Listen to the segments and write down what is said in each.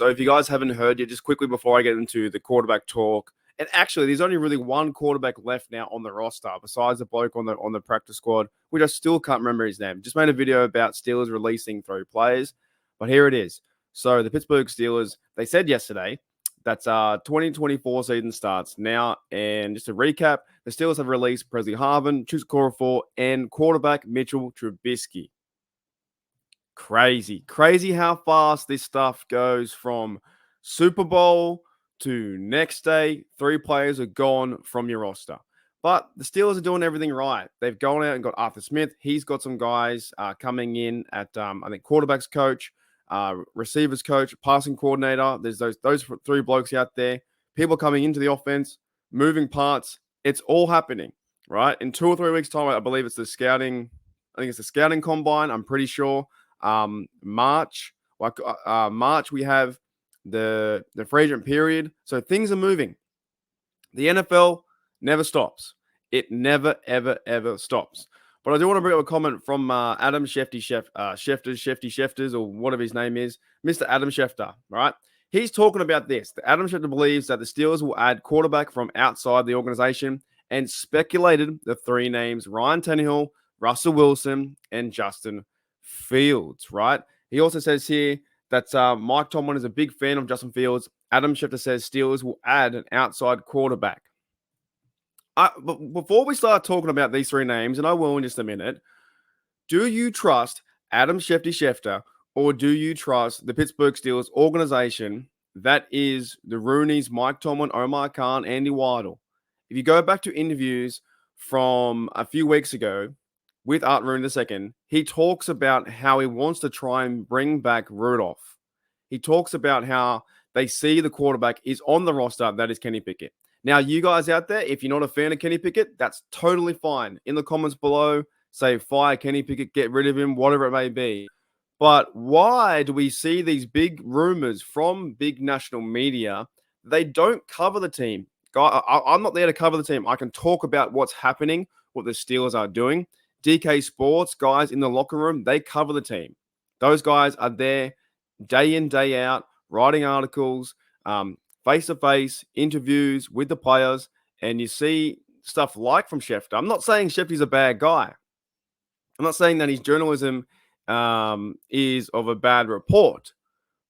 So if you guys haven't heard yet, just quickly before I get into the quarterback talk, and actually there's only really one quarterback left now on the roster besides the bloke on the practice squad, which I still can't remember his name. Just made a video about Steelers releasing 3 players, but here it is. So the Pittsburgh Steelers, they said yesterday that 2024 season starts now, and just to recap, the Steelers have released Presley Harvin, Chukwuekorfor, and quarterback Mitchell Trubisky. Crazy how fast this stuff goes from Super Bowl to next day. 3 players are gone from your roster. But the Steelers are doing everything right. They've gone out and got Arthur Smith. He's got some guys coming in at, I think, quarterbacks coach, receivers coach, passing coordinator. There's those 3 blokes out there. People coming into the offense, moving parts. It's all happening, right? In 2 or 3 weeks' time, I believe it's the scouting. I think it's the scouting combine. I'm pretty sure. March we have the free agent period, so things are moving. The NFL never stops. It never ever stops. But I do want to bring up a comment from Adam Schefters, or whatever his name is, Mr. Adam Schefter, right? He's talking about this. Adam Schefter believes that the Steelers will add quarterback from outside the organization and speculated the 3 names: Ryan Tannehill, Russell Wilson, and Justin Fields, right? He also says here that Mike Tomlin is a big fan of Justin Fields. Adam Schefter says Steelers will add an outside quarterback. But before we start talking about these 3 names, and I will in just a minute, do you trust Adam Schefter, or do you trust the Pittsburgh Steelers organization that is the Rooneys, Mike Tomlin, Omar Khan, Andy Weidel? If you go back to interviews from a few weeks ago with Art Rooney II, he talks about how he wants to try and bring back Rudolph. He talks about how they see the quarterback is on the roster, that is Kenny Pickett. Now, you guys out there, if you're not a fan of Kenny Pickett, that's totally fine. In the comments below, say fire Kenny Pickett, get rid of him, whatever it may be. But why do we see these big rumors from big national media? They don't cover the team. I'm not there to cover the team. I can talk about what's happening, what the Steelers are doing. DK Sports, guys in the locker room, they cover the team. Those guys are there day in, day out, writing articles, face-to-face interviews with the players, and you see stuff like from Schefter. I'm not saying Schefter's a bad guy. I'm not saying that his journalism is of a bad report,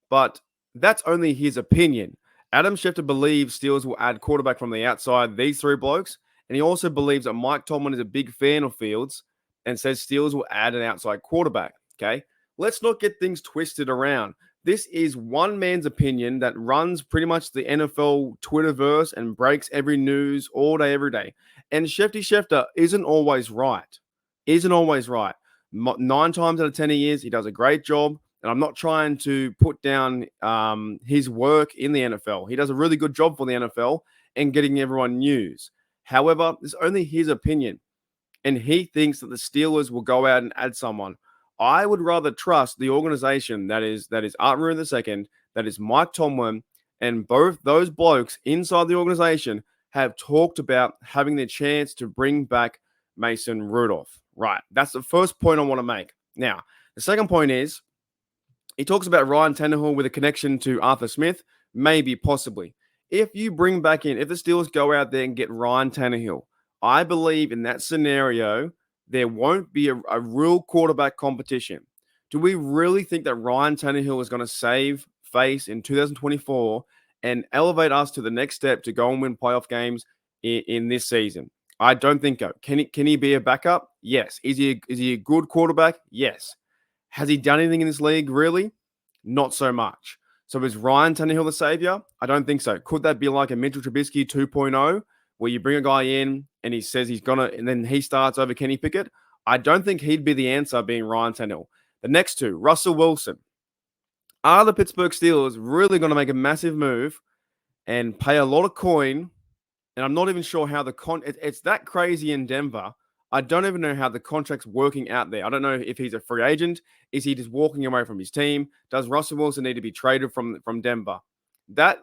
but that's only his opinion. Adam Schefter believes Steelers will add quarterback from the outside, these 3 blokes, and he also believes that Mike Tomlin is a big fan of Fields and says Steelers will add an outside quarterback, okay? Let's not get things twisted around. This is one man's opinion that runs pretty much the NFL Twitterverse and breaks every news all day, every day. And Schefter isn't always right. 9 times out of 10 years, he does a great job. And I'm not trying to put down his work in the NFL. He does a really good job for the NFL and getting everyone news. However, it's only his opinion. And he thinks that the Steelers will go out and add someone. I would rather trust the organization that is Art Rooney II, that is Mike Tomlin, and both those blokes inside the organization have talked about having the chance to bring back Mason Rudolph. Right. That's the first point I want to make. Now, the second point is he talks about Ryan Tannehill with a connection to Arthur Smith. Maybe, possibly. If you bring back in, if the Steelers go out there and get Ryan Tannehill, I believe in that scenario, there won't be a real quarterback competition. Do we really think that Ryan Tannehill is going to save face in 2024 and elevate us to the next step to go and win playoff games in this season? I don't think so. Can he be a backup? Yes. Is he a good quarterback? Yes. Has he done anything in this league, really? Not so much. So is Ryan Tannehill the savior? I don't think so. Could that be like a Mitchell Trubisky 2.0, where you bring a guy in and he says he's going to, and then he starts over Kenny Pickett? I don't think he'd be the answer, being Ryan Tannehill. The next 2, Russell Wilson. Are the Pittsburgh Steelers really going to make a massive move and pay a lot of coin? And I'm not even sure how it's that crazy in Denver. I don't even know how the contract's working out there. I don't know if he's a free agent. Is he just walking away from his team? Does Russell Wilson need to be traded from Denver? That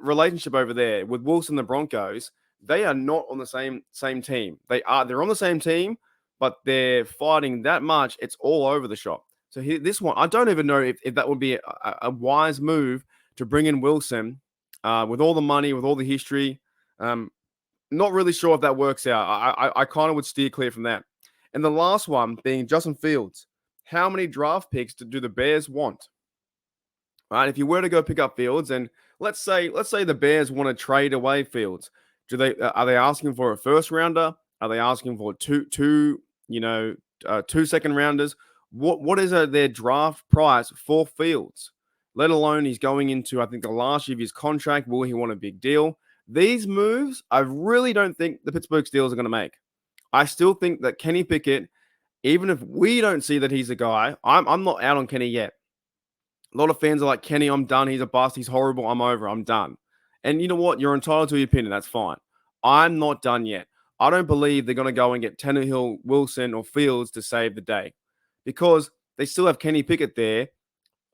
relationship over there with Wilson and the Broncos, they are not on the same team. They're on the same team, but they're fighting that much. It's all over the shop. So this one, I don't even know if that would be a wise move to bring in Wilson with all the money, with all the history. Not really sure if that works out. I kind of would steer clear from that. And the last one being Justin Fields. How many draft picks do the Bears want? Right? If you were to go pick up Fields, and let's say the Bears want to trade away Fields, are they asking for a first rounder? Are they asking for two two second rounders? What is their draft price for Fields? Let alone he's going into, I think, the last year of his contract. Will he want a big deal? These moves, I really don't think the Pittsburgh Steelers are going to make. I still think that Kenny Pickett, even if we don't see that he's a guy, I'm not out on Kenny yet. A lot of fans are like, Kenny, I'm done. He's a bust. He's horrible. I'm over. I'm done. And you know what? You're entitled to your opinion. That's fine. I'm not done yet. I don't believe they're going to go and get Tannehill, Wilson, or Fields to save the day because they still have Kenny Pickett there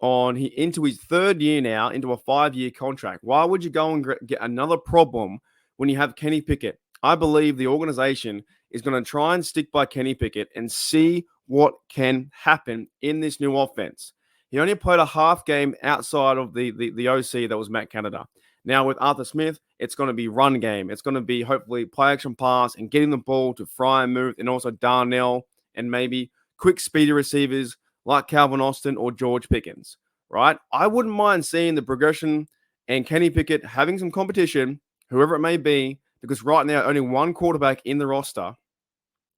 into his third year now, into a 5-year contract. Why would you go and get another problem when you have Kenny Pickett? I believe the organization is going to try and stick by Kenny Pickett and see what can happen in this new offense. He only played a half game outside of the OC that was Matt Canada. Now with Arthur Smith, it's going to be run game. It's going to be hopefully play action pass and getting the ball to Fry and Move, and also Darnell and maybe quick speedy receivers like Calvin Austin or George Pickens, right? I wouldn't mind seeing the progression and Kenny Pickett having some competition, whoever it may be, because right now only one quarterback in the roster,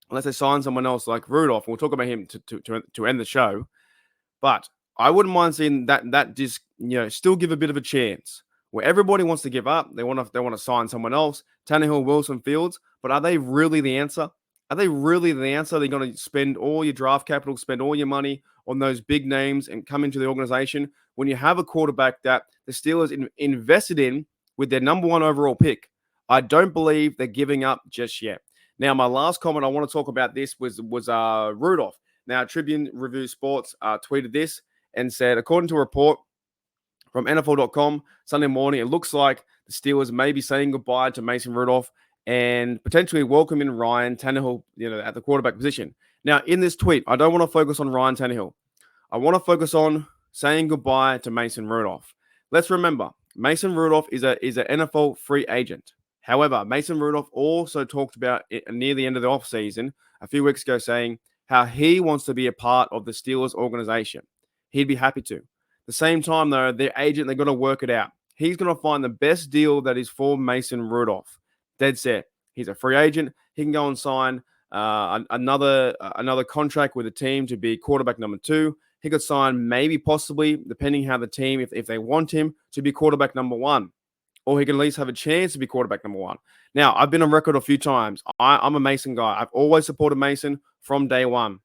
unless they sign someone else like Rudolph. We'll talk about him to end the show. But I wouldn't mind seeing that just still give a bit of a chance where everybody wants to give up. They want to sign someone else, Tannehill, Wilson, Fields. But are they really the answer? Are they really the answer? They're going to spend all your draft capital, spend all your money on those big names and come into the organization when you have a quarterback that the Steelers invested in with their number 1 overall pick. I don't believe they're giving up just yet. Now, my last comment I want to talk about this was Rudolph. Now, Tribune Review Sports tweeted this and said, according to a report from NFL.com Sunday morning, it looks like the Steelers may be saying goodbye to Mason Rudolph and potentially welcoming Ryan Tannehill, at the quarterback position. Now, in this tweet, I don't want to focus on Ryan Tannehill. I want to focus on saying goodbye to Mason Rudolph. Let's remember, Mason Rudolph is an NFL free agent. However, Mason Rudolph also talked about it near the end of the offseason a few weeks ago saying how he wants to be a part of the Steelers organization. He'd be happy to. At the same time, though, their agent, they've got to work it out. He's going to find the best deal that is for Mason Rudolph. Dead set. He's a free agent. He can go and sign another contract with a team to be quarterback number 2. He could sign maybe possibly, depending how the team, if they want him, to be quarterback number 1. Or he can at least have a chance to be quarterback number 1. Now, I've been on record a few times. I'm a Mason guy. I've always supported Mason from day one.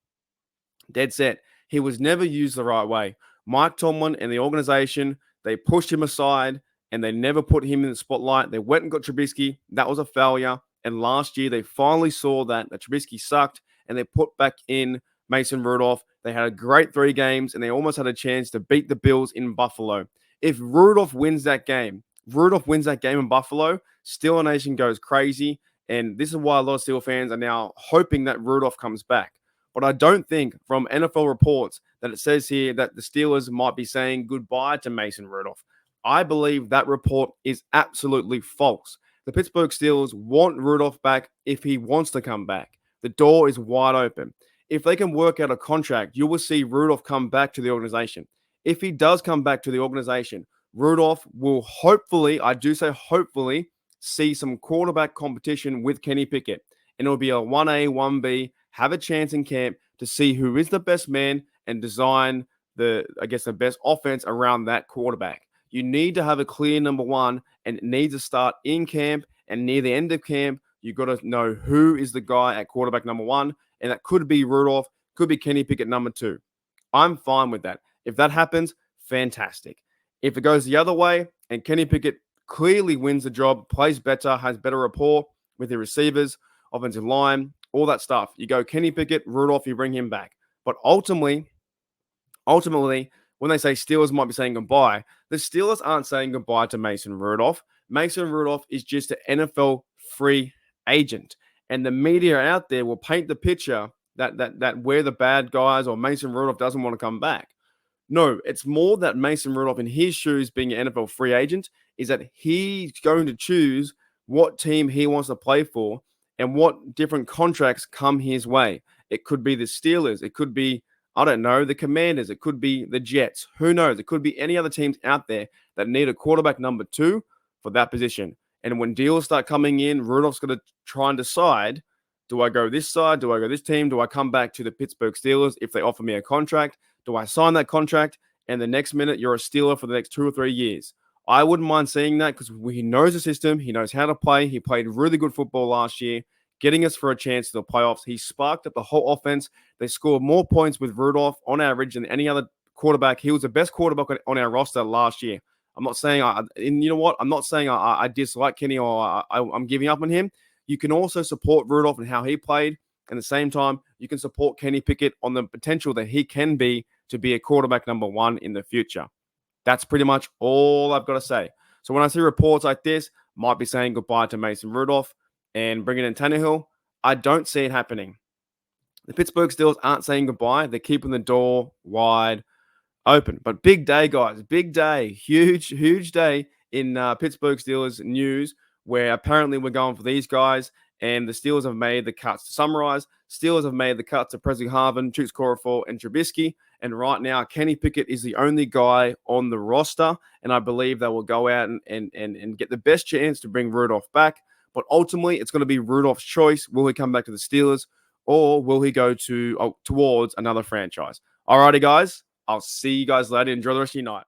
Dead set. He was never used the right way. Mike Tomlin and the organization, they pushed him aside and they never put him in the spotlight. They went and got Trubisky. That was a failure. And last year, they finally saw that Trubisky sucked and they put back in Mason Rudolph. They had a great 3 games and they almost had a chance to beat the Bills in Buffalo. If Rudolph wins that game in Buffalo, Steeler Nation goes crazy. And this is why a lot of Steeler fans are now hoping that Rudolph comes back. But I don't think from NFL reports that it says here that the Steelers might be saying goodbye to Mason Rudolph. I believe that report is absolutely false. The Pittsburgh Steelers want Rudolph back if he wants to come back. The door is wide open. If they can work out a contract, you will see Rudolph come back to the organization. If he does come back to the organization, Rudolph will hopefully, I do say hopefully, see some quarterback competition with Kenny Pickett. And it'll be a 1A, 1B, have a chance in camp to see who is the best man and design the best offense around that quarterback. You need to have a clear number 1 and it needs to start in camp and near the end of camp. You've got to know who is the guy at quarterback number 1. And that could be Rudolph, could be Kenny Pickett number 2. I'm fine with that. If that happens, fantastic. If it goes the other way and Kenny Pickett clearly wins the job, plays better, has better rapport with the receivers, offensive line, all that stuff, you go Kenny Pickett, Rudolph, you bring him back. But ultimately, when they say Steelers might be saying goodbye, the Steelers aren't saying goodbye to Mason Rudolph. Mason Rudolph is just an NFL free agent. And the media out there will paint the picture that we're the bad guys or Mason Rudolph doesn't want to come back. No, it's more that Mason Rudolph, in his shoes, being an NFL free agent, is that he's going to choose what team he wants to play for and what different contracts come his way. It could be the Steelers. It could be, I don't know, the Commanders. It could be the Jets. Who knows? It could be any other teams out there that need a quarterback number 2 for that position. And when deals start coming in, Rudolph's going to try and decide, do I go this side? Do I go this team? Do I come back to the Pittsburgh Steelers if they offer me a contract? Do I sign that contract and the next minute you're a Steeler for the next 2 or 3 years? I wouldn't mind seeing that because he knows the system. He knows how to play. He played really good football last year, getting us for a chance to the playoffs. He sparked up the whole offense. They scored more points with Rudolph on average than any other quarterback. He was the best quarterback on our roster last year. I'm not saying, and you know what? I'm not saying I dislike Kenny or I'm giving up on him. You can also support Rudolph and how he played. At the same time, you can support Kenny Pickett on the potential that he can be to be a quarterback number 1 in the future. That's pretty much all I've got to say. So when I see reports like this, might be saying goodbye to Mason Rudolph and bringing in Tannehill, I don't see it happening. The Pittsburgh Steelers aren't saying goodbye. They're keeping the door wide open. But big day, guys. Big day. Huge day in Pittsburgh Steelers news where apparently we're going for these guys. And the Steelers have made the cuts. To summarize, Steelers have made the cuts to Presley Harvin, Chooks Corafor, and Trubisky. And right now, Kenny Pickett is the only guy on the roster. And I believe they will go out and get the best chance to bring Rudolph back. But ultimately, it's going to be Rudolph's choice. Will he come back to the Steelers or will he go towards another franchise? Alrighty, guys. I'll see you guys later. Enjoy the rest of your night.